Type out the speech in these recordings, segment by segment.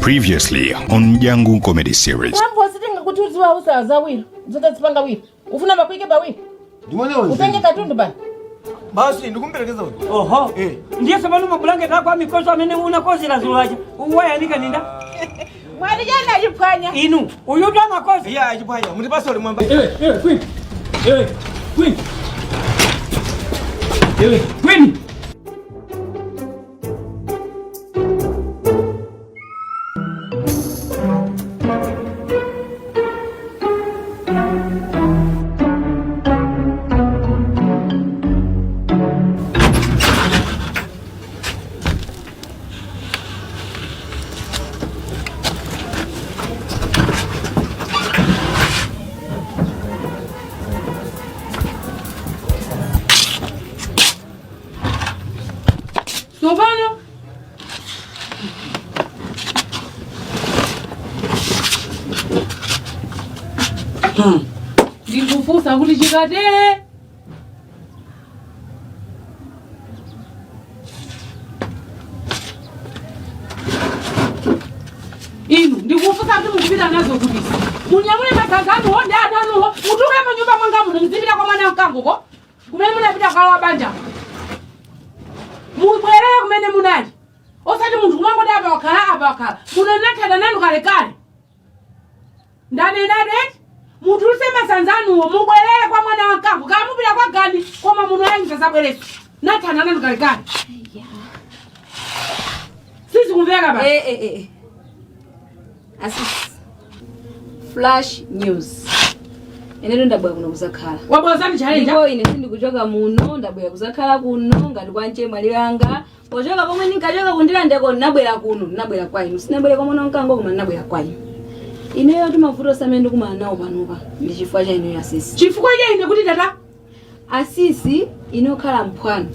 Previously on Jangu Comedy Series. Hapo sitinga kutuziwa usaza wili. Zote zipanga wili. Ufuna makwike ba wili. Utenge katundu ba. Basi ndikumpelekeza wewe. Oho. Ndiye sababu mablanket yako amikosa amene una kozi la zulaje. Uwaya nika ninda. Mwali jana ajipanya. Inu. Uyuda makozi. Ya ajipanya. Mutipasa ule mwamba. Queen. Queen. Queen. Sobano. Ndikufusa kuti chikatere. Inu ndikufusa kuti mukupita nazo kuti. Munyamule masangano honde atanuho. Mutuke munyumba mwanga muno mzipita kwa mwana mkango ko. Kumene munapita kwa wabanja. Mubwerere kumene munali. Osati munthu kumangoti apa wakhala. Muno nathanda nanu kalekale. Ndanenade munthu usema sanzanuwo mubwerere kwa mwana wankango. Kamupita kwa gani koma muno yangiza zabwereso. Nathanda nanu kalekale. Sisi kumveka ba. Asisi. Flash news. Enero ndabwa kuno kuzakhala. Wabozani challenge. Ndipo ine sindikuchoka muno ndabwa kuzakhala kuno ngati kwanje mwaliranga. Pochoka pomwe ninkachoka kundira ndeko nabwera kuno, nabwera kwa inu. Sinabwera kwa mwana wankango koma nabwera kwa inu. Ineyo timavuto samene ndikumana nawo panopa. Ndi chifukwa cha ineyo asisi. Chifukwa cha ine kuti tata Asisi inokhala mphwano.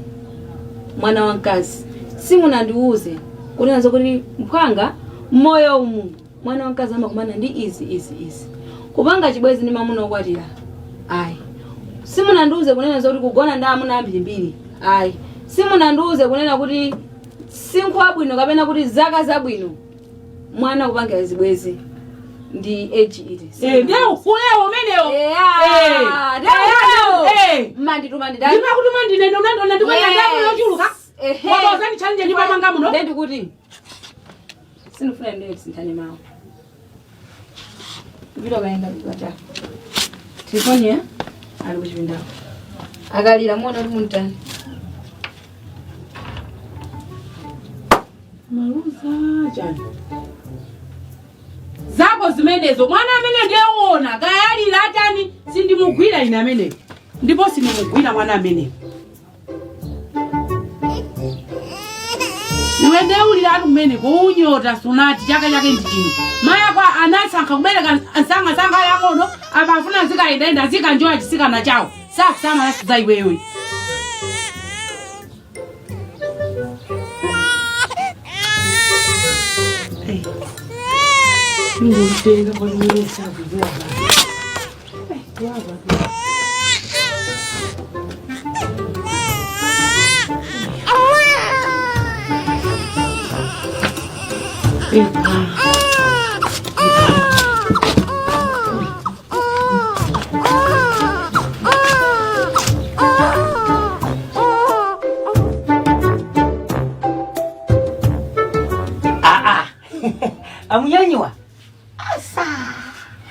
Mwana wankazi. Simunandiuze. Kunena kuti mphwanga moyo umu. Mwana wankazi amakumana ndi izi. Kupanga chibwezi ni mamuna okwatira. Ayi. Simunandiuze kunena kuti kugona ndi amuna ambiri. Ayi. Simunandiuze kunena kuti sinkhu abwino kapena kuti zaka zabwino. Mwana kupanga zibwezi ndi age iti. Ndio kulewo menewo. Mandituma ndidai. Ndima kutuma ndine ndonando ndikwenda ndamu yochuluka. Wabozani challenge ndi pamanga muno. Ndendi kuti sinufuna ndine sintani mawo. Vilo kaenda bata. Telefoni ali kuchipinda. Akalira mwana ali muntani. Maruza jani. Zako zimenezo mwana amene ndiyeona kayali latani sindimugwira ine amene. Ndipo sindimugwira mwana amene. Niwende uli latu mmene kuunyota sunati chaka chake ndichino. Maya kwa anasankha kubereka sanga yakono abafuna zikaenda zikanjoya chisikana chawo. Sakusama yasiza iwewe. Ngikutenga kwa nini sakuziwa. Amunyanywa. Asa.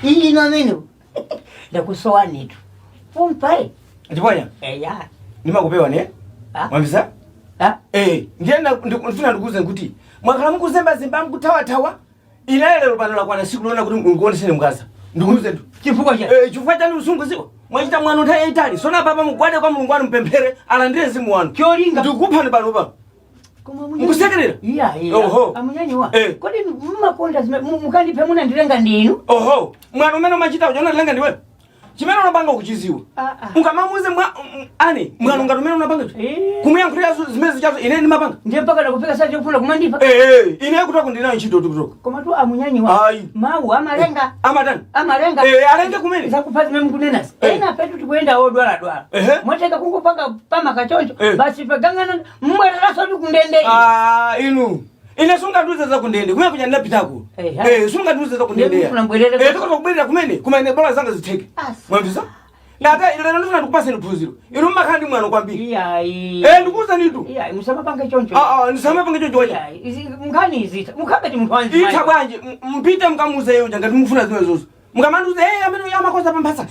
Hii no menu. Ndakusowa nitu. Umpai. Ajipanya. Ya. Nimakupewa ne? Mwambisa? Ndienda ndifuna ndikuze kuti mwakhala mukuzemba zemba mkutawa inaelero pano la kwana siku lona kuti ngikuonesene mkaza. Ndikuze tu. Chifukwa cha. Chifukwa cha usunguziwa. Mwachita mwana nthawi yaitali. Sona papa mugwade kwa Mulungu anu mpemphere alandire mzimu wanu. Kyolinga. Ndikukuphani pano pano. Mukusekerera? Iya. Oho. Amunyanywa. Kodi mumakonda mukandipe muna ndilenga ndinu? Oho. Mwana umene umachita ujaona ndilenga ndiwe. Chimene unapanga kuchiziwa. Ungamamuze ani mwana ungatumene unapanga. Kumuyankhulira zimene zichazo ine ndimapanga. Ndiye mpaka nakupeka saje kufuna kumandipa. Ine kutoka ndinayo ntchito kutoka. Koma tu amunyanyiwa. Mawu amalenga. Amatani? Amalenga. Alenge kumene. Zakupazi memu kunenasi. Ena petu tukwenda odwala. Mwateka kungupanga pama kachonjo. Basi pagangana mbwera raso tukundende. Inu. ine sunga nduze za kundende kumene kunya ndapitako sunga nduze za kundende tikotokubwerera kumene bola zanga zitheke mwamvisa ngata ile ndifuna ndikupasa niphunziro inu makhandi mwana kwambiri ndikuza nitu musamapanga choncho ndisamapanga choncho wacha mkhani izita mukhabeti munthu wanji ita bwanje mpite mkamuze yonja ngati mufuna zimwe zozo mukamanduze amene yamakosa pamphasa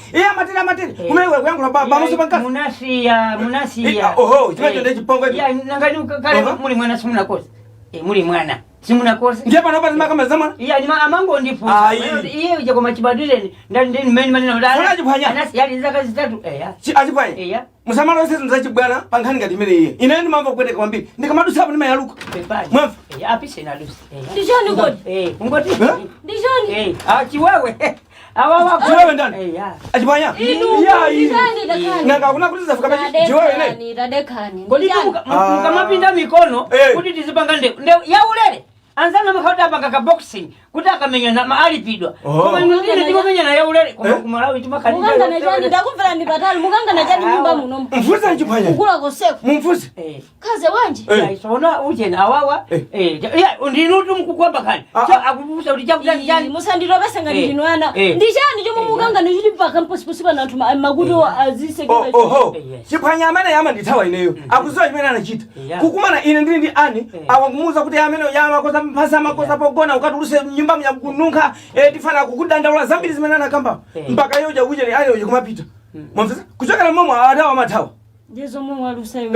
amatele kumene kuyankhula bamuso pankasi munasiya oho chimecho ndechipongo nangani kale muli mwana simunakosa muli mwana simunakosa ndiye pano pati makamera zamwana amango ndifusa iye uja koma chibaduleni ndani mmene manena anasi yali zaka zitatu achipwanya musamala onse mzachibwana pankhani ngati imene iye ine ndimamva kupweteka kwambiri ndikamadusapo ndimayaluka mwamva apise na lusi ndijani kodi ngoti ndijani chiwewe chiwewe ndani achipwanya nanga kuna kuti zafika pachi chiwewe ne kodi mukamapinda mikono kuti tizipanga yaulere anzana makhauta panga ka boxing kuti akamenya na maalipidwa koma ndine ndikomenya na yaulere koma kumalawi timakali muganga na jani ndakumvera ndi batali muganga na jani nyumba muno mfuza achipwanya kula koseko mumfuze kaze wanje sona uje na awawa ndinutu mkukwamba kali akubusa kuti chakuta jani musandilobesa ngati ndinwana ndijani chomwe muganga ndichiti mpaka mposiposipa na anthu makuto azisekera chipwanya amene yama ndithawa ineyo akuziwa chimene anachita kukumana ine ndili ndi ani awangumuza kuti amene yamakosa mphasa makosa pogona ukatuluse nyumba mnyakununkha tifana kukudandaula zambiri zimene anakamba mpaka yoja uje ali yoje kumapita mwamvisa kuchokera momwe adawa mathawa ndizo momwe alusayo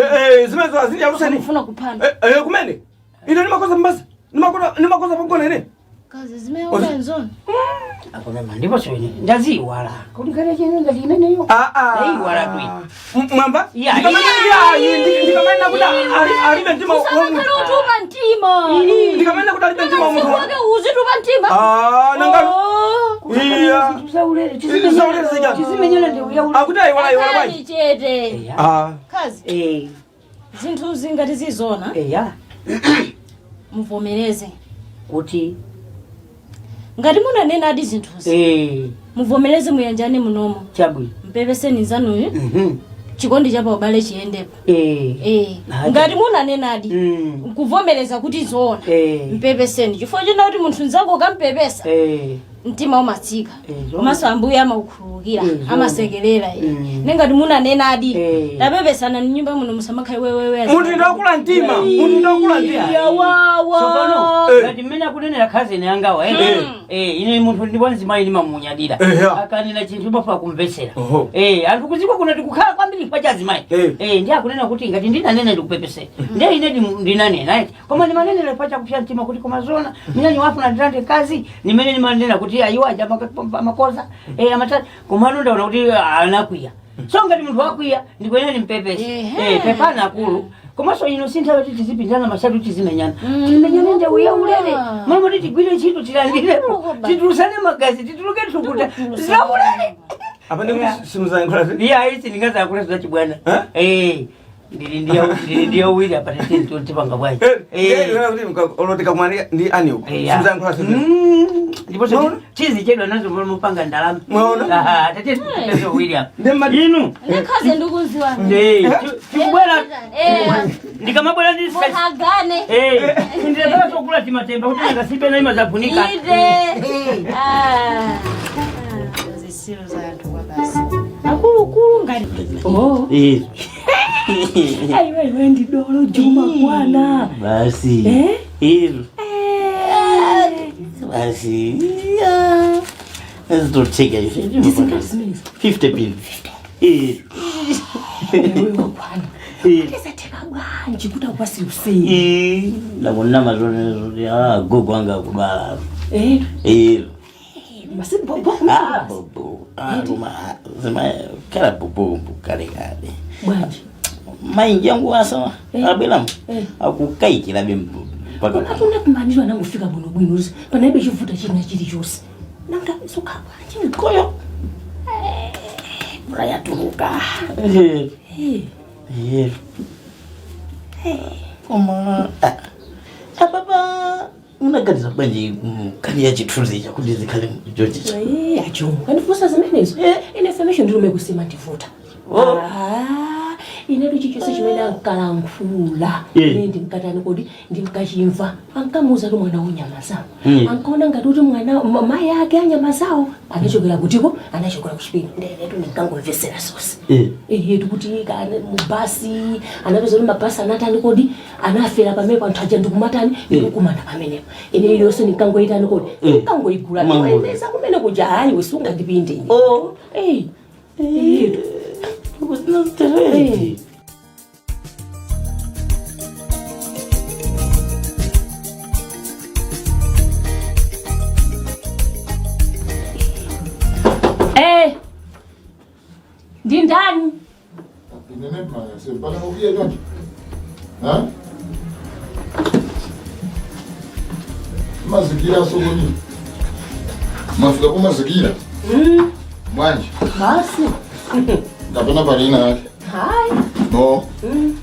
zimezo azindi alusani ufuna kuphana kumene ine ndimakosa mbasa ndimakosa pogona ine kazi zimeona nzoni akomema ndipo chweni ndaziwala kuti kale cheno ngati imeneyo iwala twi mwamba ndikamana kuti alibe mtima utupa mtima ndikamana kuti alibe mtima umuntu uzitupa mtima nanga tusaulere tizimenyana ndio yaula akuti iwala bwanji chete kazi zinthu zingati zizona muvomereze kuti ngati munanena adi zinthuzi muvomereze muyanjane munomo chabwi mpepeseni zanuyo chikondi chapa ubale chiyendepo ngati munanena adi kuvomereza kuti zoona mpepeseni chifukwa china kuti munthu nzako kampepesa mtima umatsika komanso ambuye amaukhululukira amasekerera nengati munanena adi tapepesana ni nyumba muno musamakhale wewewe munthu ndakula mtima yawawa ngati mmene akunenera khazene yangawa ine munthu ndibwanzimayi ndimamunyadira akanena chinthu bafa kumvesera anthu kuziko kuno tikukhala kwambiri pa chazimayi ndi akunena kuti ngati ndinanena ndikupepesera ndiye ine ndinanena koma ndimanenera pa chakupsya mtima kuti koma zona minani wafuna nditande kazi nimene ndimanena kuti ayiwa aja makosa amatatu komano ndaona kuti anakwiya so ngati munthu wakwiya ndikwenene nimpepese pepana akulu komanso ino sinthawe kuti tizipindana masatu tizimenyana timenyane nje uyaulere mama kuti tigwire ntchito tilandirepo titulusane magazi tituluke thukuta tisaulere apa ndi simuzankhula isi ndingazakula za chibwana ndili ndiyo wili apa tipanga bwayi unotika mwani ndi aniyo simuzankhula ndipo chizi chedo nazo mupanga ndalama tatizo William inu ndikhaze ndikuziwa chibwera ndikamabwera ndi hagane ndinataka sokula timatemba kuti ngasibe na ima zafunika zisiro za anthu kwa basi akulu ngati aiwe ndi dolo Juma bwana basi basi let's do take it 50 pills chikuta kwasi usei ndabona mazone gogo anga kubala basi bobo Roma zema kala bobo kale bwanji maingi yangu asa abelamu akukaikira bembo paka kuna kumanizwa nangu fika bono bwino panaibe chivuta china chili chose nanga suka bwanji koyo braya turuka Oma baba unagadiza banje kali ya chitruzi cha kudizi kale jojicha acho kanifusa zimenezo ine information ndilo mekusema ndivuta inetu chichose chimene ankalankhula ine ndimkatani kodi ndimkachimva ankamuuza tu mwana wonyama zawo ankaona ngati kuti mwana mai ake anyama zawo anachokera kutiko anachokera kuchipinda ndenetu ndinkangomvesera sonse yetu kuti mubasi anapeza kuti mabasi anatani kodi anafera pamenepo anthu aja ndikumatani ndikukumana pamenepo ine iliyonse ndinkangoitani kodi ndinkangoigula ndikuendesa kumene kuja hayi wesunga ndipinde ndindani mazingira sokoni mafika kwa mazingira mwanje basi ndapenda barina yake hai no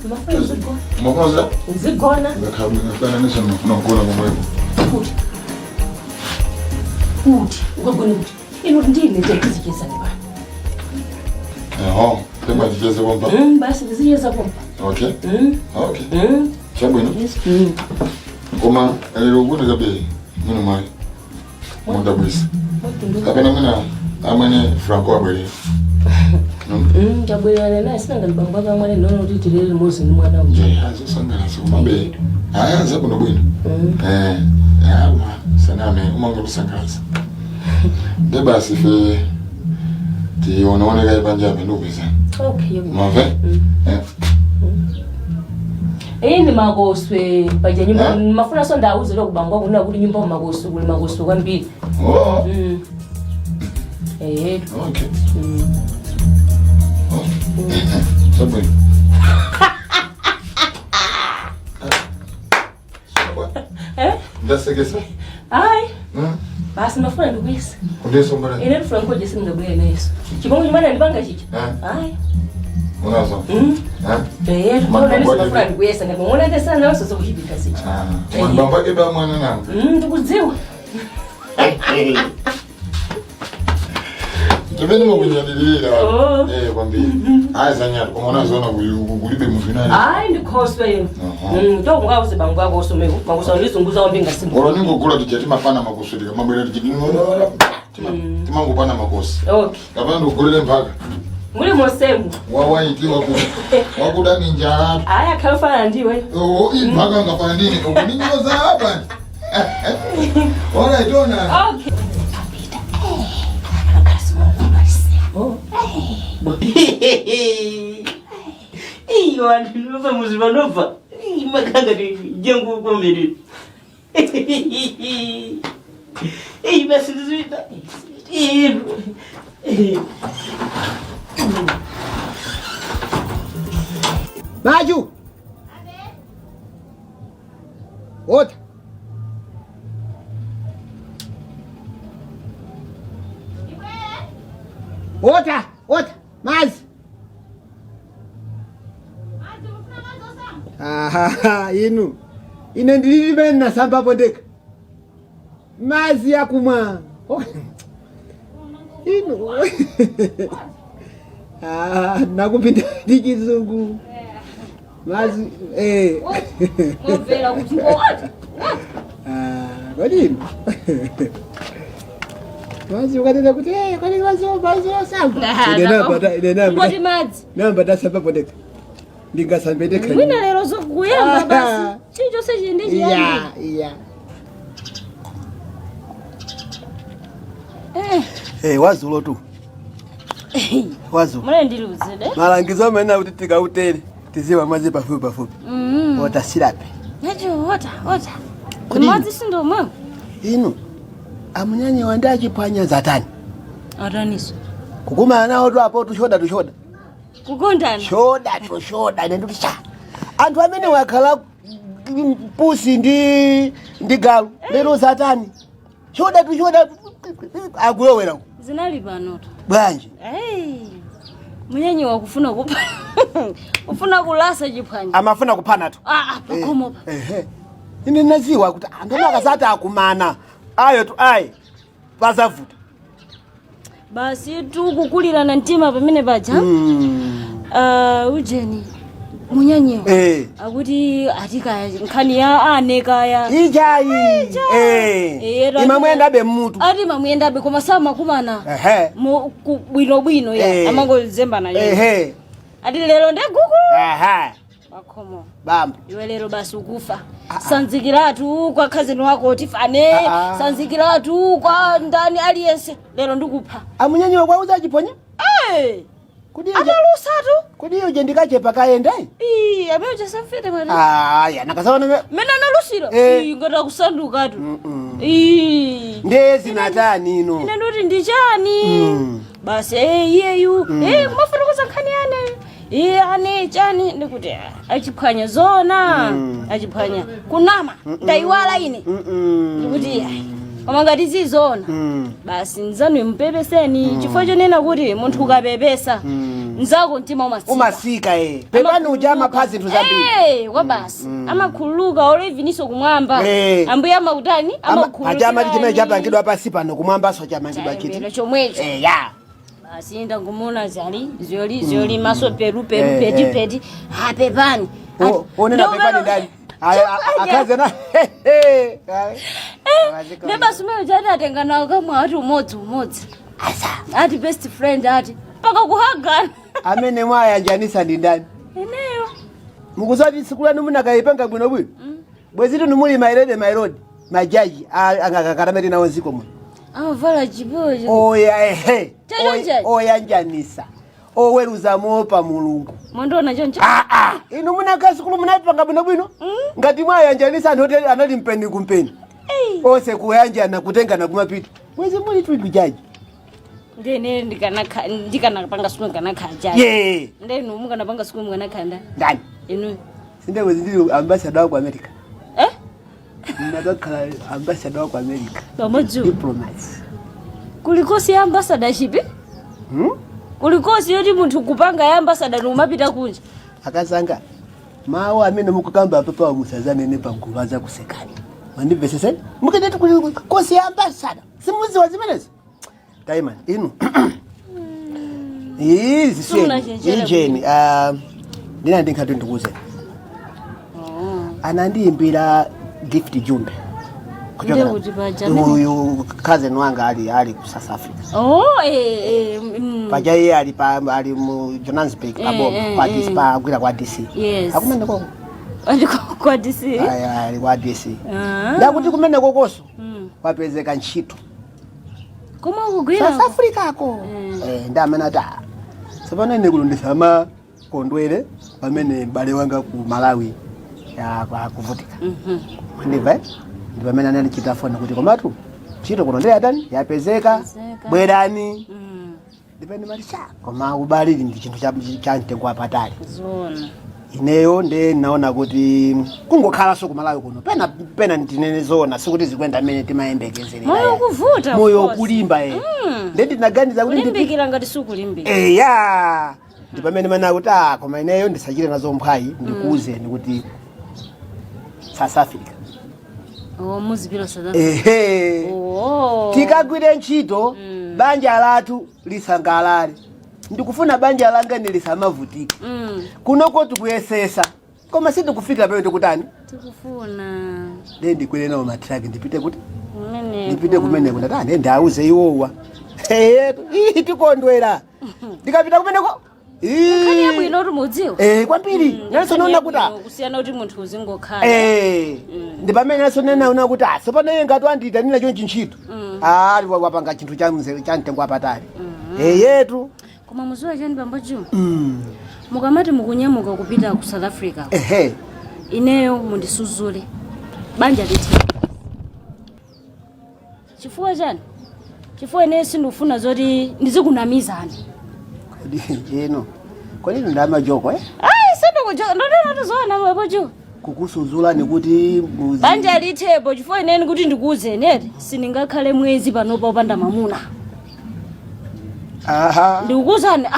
mafunzo mafunzo zigona ngakhabana nisho nokona kumwepo uthi ukubona ukuthi ino ndine tekizikisa ngibani tema dijeze bomba basi dijeze bomba okay okay chabwino koma lero kuno kabe muno mai munda bwisi kapena muna amene Franco abwere jabwelana naye sina ngalibangwa kamwe nono kuti tirere mozi ni mwana uja azosangana somabe aya zakuno bwino yawa saname umango lusangasa de basi fe ti onaone kai banja bendubiza okay mave ni magoswe paja nyumba mafuna so ndauze lokubangwa kuna kuti nyumba magoswe kuli magoswe kwambiri okay sabwe ndasegesa ai basi mafuna ndikuisa kundeso mbara ine Franco jesi ndabwera neso chibongo chimana ndibanga chichi ai unazo mbona mafuna ndikuisa ngabona ndesa nawe so kuchipika sichi mbamba eba mwana nanga ndikudziwa Tubeni mukunyadilira kwambiri azanyatu komona zona kulibe mufinani ndikhoswe yena ndongwaze bangwa kosome makusa ndizunguza ombinga simu oro ningokula tijati mapana makusudika mabwera tijati timangopana makosi okay kapana ndogolele mpaka muri mosemu wawaiti wakuda ninjala aya khalofana ndiwe impaka ngafana ndini okuninyoza hapa alright ona okay wantu nova muziva nova makanga jengu komeri basi ndizvita Maju ota ota mazi inu ine ndililime nasamba pondeka mazi yakumwa inu nakupinda ndi chizungu mazi Mvela kuti ngowati kodini mazi ukatenda kuti kwani mazi samba ngoti madzi namba tasamba pondeka ndingasambedeka mwina lero zokuyamba basi chicho sechiende chiyani wazulo tu wazulo mule ndiluze de malangizo amene kuti tikautere tiziwa madzi pafupi ota silape nacho ota madzi sindomwe inu amunyanyi wanda achipwanya zatani ataniso kukumana nawo tu apo tushoda kukondana shoda nenduti cha anthu amene wakhala pusi ndi galu lero zatani shoda akulowera zinali panoto bwanji munyanyi wakufuna ufuna kulasa chiphwanya amafuna kuphana tu pakomopa ine naziwa kuti anthu akasati akumana ayo tu ayi pazavuta basi tukukulirana mtima pamene paja Ujeni munyanyewo akuti atika nkhani ya ane kaya ijayi imamwenda be mmutu ati mamuyenda be koma sama kumana bwino ya amango zemba na yeye ati lero ndegukulu makomo bamba iwe lero basi ukufa sanzikiratu kwa cousin wako Tifane sanzikiratu kwa ndani aliyense lero ndikupha amunyanyewo kwa uza chiponya kudi atalusatu kudi uje ndikache pakaenda ameje samfete mwana ya nakasaona mena nalusiro ngata kusanduka tu ndezi natani ino ine ndoti ndichani basi iyeyu kumafuna kusankhani ane ane chani ndikuti achiphwanya zona achiphwanya kunama ndaiwala ine ndikuti koma ngati zizona basi nzanu mpepeseni chifukwa chonena kuti munthu ukapepesa nzako mtima umasika pepani uja amaphazi nthu zambiri kwa basi amakhululuka oleviniso kumwamba ambuye amautani amakhululuka aja amati chimene chapangidwa pasi pano kumwambaso chamangidwa chiti chomwecho basi ndangumuna zoli maso peru peti pepani onena pepani ndani akaze na nebasi meyo chati atenganawo kamwe ati umodzi ati best friend ati paka kuhagana amene mwayanjanisa ndi ndani eneyo mukuzati sikulani munakaipanga bwinobwino bweziti numuli mairode majaji angakakatameti nawo nziko muno amavala chiboje oyanjanisa oweruza mopa mulungu mondona choncho inu munakasikulu munapanga bwinobwino ngati mwayanjanisa anthu anali mpeni kumpeni ose kuyanjana kutengana kumapita mwezi muli twigu jaji ndene ndikanapanga siku nganakhajaji ndenu mukanapanga siku mukanakhanda ndani inu sindewezi ndili ambassador wa America ndakakhala ambassador wa America pamodzo diplomat kulikosi ya ambassadorship kulikosi yoti munthu kupanga ya ambassador umapita kunja akazanga mawu amene mukukamba papa wa musazanene panguva za kusekani mandibvesese mukendeti kulikosi ya ambassador simuzi wazimenezi Diamond inu izi sijeni ndina ndinkati ndikuze anandiimbira gift jumbe uyu cousin wanga ali ku South Africa paja yeye ali mu Johannesburg pa agwira kwa DC akumene koko kwa DC ali kwa DC ndakuti kumene kokoso wapezeka ntchito koma ukugwira South Africa ko ndamana ta sapana ine kulondesa kondwele pamene bale wanga ku Malawi ya kuvutika ndiva ndipamene anali chitafona kuti komatu ntchito kulondera tani yapezeka bwerani ndipene malisha koma ubalili ndi chinthu cha mtengo wapatali zona ineyo nde naona kuti kungokhala so ku Malawi kuno pena ndinene zona sikuti zikwenda mene timayembekezera moyo kuvuta moyo kulimba nde ndinaganiza kuti ndimbikira ngati sukulimbika ya ndipamene mana kuti koma ineyo ndisachire nazo mphwayi ndikuuze ndikuti South Africa muzipiro South Africa tikagwire ntchito banja lathu lisangalale ndikufuna banja langa nilisamavutike kunoko tikuyesesa koma sitikufika pale tikutani tikufuna ndikwere nawo matraki ndipite kuti ndipite kumene kuti ndani ndauze iwowa tikondwera ndikapita kumeneko kani yabwino rumudziwa kwambiri naso naona kuti kusiyana kuti munthu uzingokhala ndipamene naso naona kuti sopano iye ngati andita nina chonchi ntchito ali wapanga chinthu cha mtengo wapatali yetu koma muziwa chani pambacho mukamati mukunyamuka kupita ku South Africa ineyo mundisuzule banja liti chifukwa chani chifukwa ineyo sindufuna zoti ndizikunamizani ino kwa nini ndama joko sindikujoka ndotena tuzona mwepocho kukusuzula nikuti banja litepo chifukwa ineyo kuti ndikuuze neti sindingakhale mwezi panopa upanda mamuna ndikuzani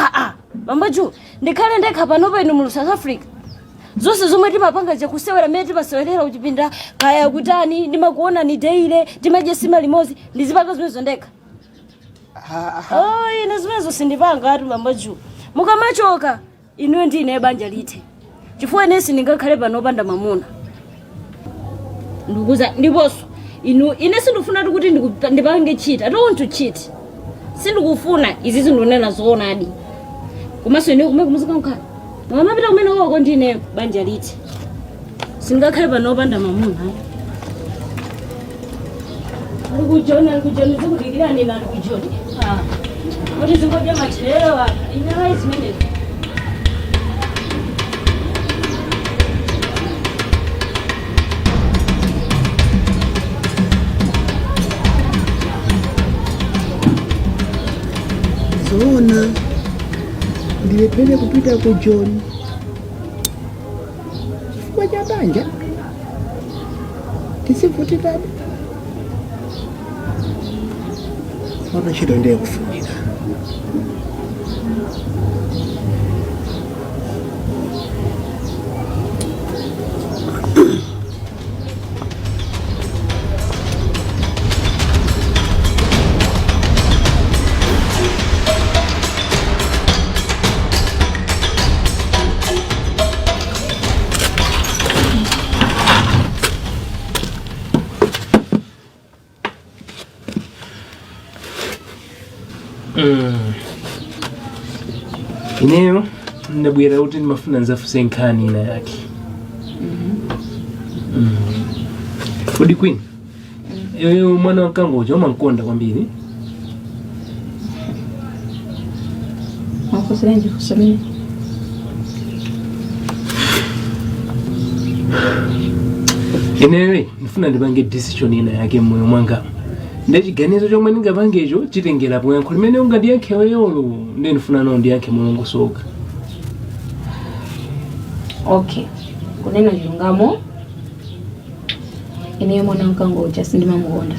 pambacho ndikhale ndekha panopa inu mu South Africa zonse zomwe timapanga chakusewera mmene timasewelera kuchipinda kaya kutani ndimakuona ni daily timadye sima limozi ndizipanga zimenezo ndekha ine zimenezo sindipanga ati pambacho mukamachoka inu ndine banja lite chifukwa inesi ndingakhale panopanda mamuna ndikuza ndiponso inu ine sindifuna kuti ndipange cheat. I don't want to cheat. Sindikufuna izi zindonena zoonadi komanso ine kumene kumuzika mkhala mamapita kumene koko ndine banja lite singakhale panopanda mamuna alikujoni zikudikirani na alikujoni kuti zingodya mathelero apa inalai zimenezo zoona ndilepele kupita ku John chifukwa cha banja tisivutikabe ona chito ndiye kufunika Ineyo ndabwera kuti ndimafuna nzafuse nkhani ina yake. Kodi Queen, yoyo mwana wakangoja umankonda kwambiri? Makusirenji kusomeni. Ineyo ndifuna ndipange decision ina yake moyo mwanga. Ndachiganizo chomwe ndingapangecho chitengera bwanko limene ungadiyankhe weyolo ndi ndifuna no ndiyankhe mulungu soka. Okay. Kunena chilungamo. Ine mwana wakangoja sindimamukonda.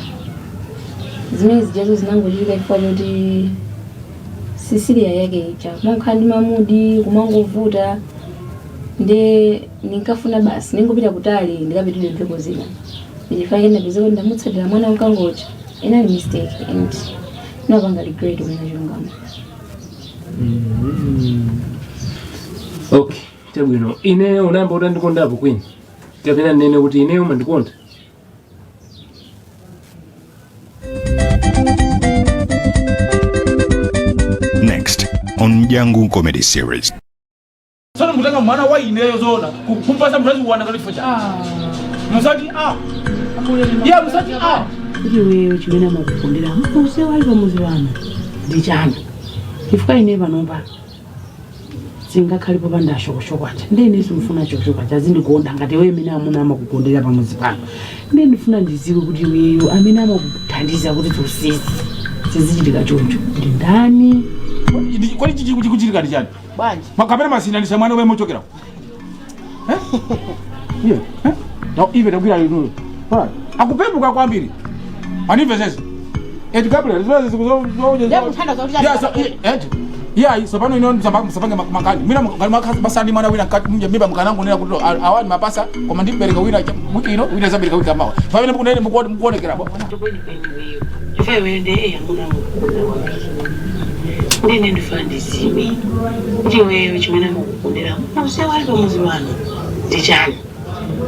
Zimene zijazo zinangochita chifukwa choti Sisilia yake icha. Monkhandi mamudi kumangovuta. Nde ninkafuna basi ningopita kutali ndikapitire mphepo zina. Ndifanye ndapezeko ndamutsatira mwana wakangoja. Ina mistake and no banga regret when I young. Okay, chabwino. Ine unamba utandikonda hapo Queen. Kapena nene kuti ine umandikonda. Next on Jangu Comedy Series. Sana mutanga mwana wa ineyo zona kumpasa mrazi wana kalifocha. Musati ya musati kuti wewe chimene amakufundira muse wali pamuzi wanu ndi chani chifukwa ine panopa singakhalipo pandashokoshoka acha ndine simfuna chokoshoka cha zindikonda ngati wewe amene amuna amakukondera pamuzi pano ndine ndifuna ndiziwe kuti wewe amene amakuthandiza kuti sizichitika choncho ndi ndani kwani chikuchitika ndi chani bwanji makapena masinanisha mwana wewe mochokera no ive ndabwira lino akupepuka kwambiri anivezese eti Gabriel zizo zoje yeah so pano ino msapange makani mina basandi mwana wina kati mje miba mkanangu nena kuti awani mapasa koma ndibereka wina wiki ino wina zabirika wiki kama pamene mukunene mukuonekera bo wewe ndiye yanguna ndine ndifandizime kuti wewe chimene amakukondera muse wali pamuzi wanu ndi chani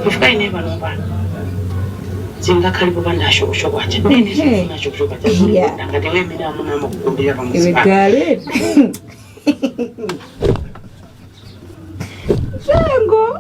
chifukwa ine panopa singakhalipo pandashokoshoka acha ndine sifuna chokoshoka acha ngati wewe amene amuna amakukondera pamuzi pano Jango